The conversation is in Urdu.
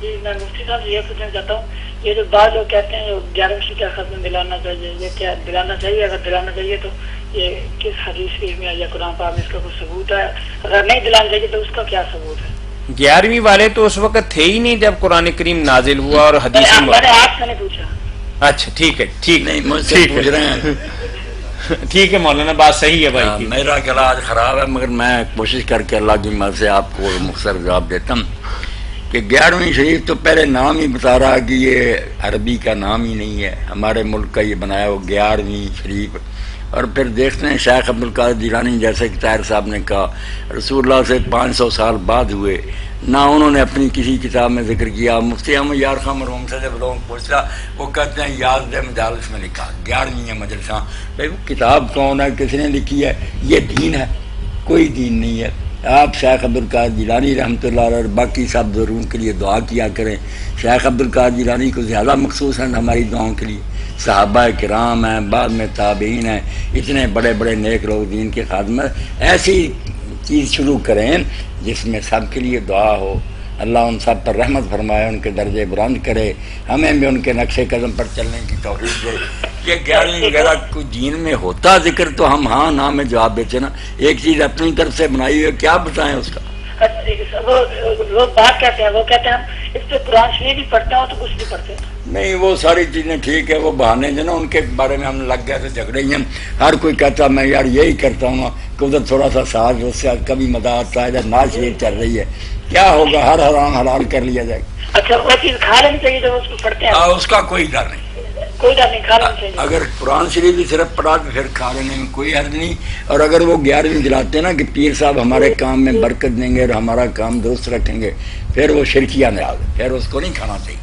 جی میں مفتی صاحب سے یہ پوچھنا چاہتا ہوں، یہ جو بعض لوگ کہتے ہیں 11ویں کا ختم دلانا چاہیے، یہ کیا دلانا چاہیے؟ اگر دلانا چاہیے تو یہ کس حدیث شریف میں یا قرآن پاک میں اس کا کوئی ثبوت ہے؟ اگر نہیں دلانا چاہیے تو اس کا کیا ثبوت ہے؟ 11ویں والے تو اس وقت تھے ہی نہیں جب قرآن کریم نازل ہوا اور حدیث میں نے آپ سے نہیں پوچھا۔ اچھا ٹھیک ہے، ٹھیک نہیں مجھ سے پوچھ رہے ہیں۔ ٹھیک ہے مولانا، بات صحیح ہے بھائی کی۔ میرا گلا آج خراب ہے مگر میں کوشش کر کے اللہ کی مدد سے آپ کو مختصر جواب دیتا ہوں کہ 11ویں شریف تو پہلے نام ہی بتا رہا کہ یہ عربی کا نام ہی نہیں ہے، ہمارے ملک کا یہ بنایا وہ 11ویں شریف۔ اور پھر دیکھتے ہیں شیخ عبدالقادر جیلانی جیسے کہ طاہر صاحب نے کہا رسول اللہ سے 500 سال بعد ہوئے، نہ انہوں نے اپنی کسی کتاب میں ذکر کیا۔ مفتی احمد یار خان مرحوم سے جب لوگوں کو پوچھا وہ کہتے ہیں یاد مجالس میں لکھا 11ویں مجلساں۔ بھائی وہ کتاب کون ہے، کس نے لکھی ہے؟ یہ دین ہے؟ کوئی دین نہیں ہے۔ آپ شیخ عبدالقادر جیلانی رحمۃ اللہ علیہ اور باقی سب ضرور کے لیے دعا کیا کریں۔ شیخ عبدالقادر جیلانی کو زیادہ مخصوص ہیں ہماری دعاؤں کے لیے، صحابہ کرام ہیں، بعد میں تابعین ہیں، اتنے بڑے بڑے نیک لوگ دین کے خادمت۔ ایسی چیز شروع کریں جس میں سب کے لیے دعا ہو، اللہ ان سب پر رحمت فرمائے، ان کے درجے بلند کرے، ہمیں بھی ان کے نقش قدم پر چلنے کی توفیق دے۔ یہ 11ویں وغیرہ کوئی دین میں ہوتا ذکر تو ہم ہاں نہ میں جواب دیتے نا، ایک چیز اپنی طرف سے بنائی ہوئی کیا بتائیں اس کا؟ وہ لوگ بات کہتے ہیں، وہ کہتے ہیں ہم اس پہ قرآن شریف بھی پڑھتے ہیں تو کچھ نہیں پڑھتے۔ نہیں وہ ساری چیزیں ٹھیک ہے، وہ بہانے جو نا ان کے بارے میں ہم لگ گئے تو جھگڑے ہی ہیں۔ ہر کوئی کہتا میں یار یہی کرتا ہوں کہ ادھر تھوڑا سا ساز اس سے کبھی مدد آتا ہے، ادھر ناز شریف چل رہی ہے، کیا ہوگا؟ ہر حرام حلال کر لیا جائے گا۔ اچھا وہ چیز کھا لینی چاہیے جب اس کو پڑھتے ہیں؟ اس کا کوئی ڈر نہیں، کوئی ڈر نہیں، کھا لینی چاہیے۔ اگر قرآن شریف بھی صرف پڑھا تو پھر کھا لینے میں کوئی حرج نہیں۔ اور اگر وہ 11ویں دلاتے ہیں نا کہ پیر صاحب ہمارے کام میں برکت دیں گے اور ہمارا کام درست رکھیں گے، پھر وہ شرکیہ نراز، پھر اس کو نہیں کھانا چاہیے۔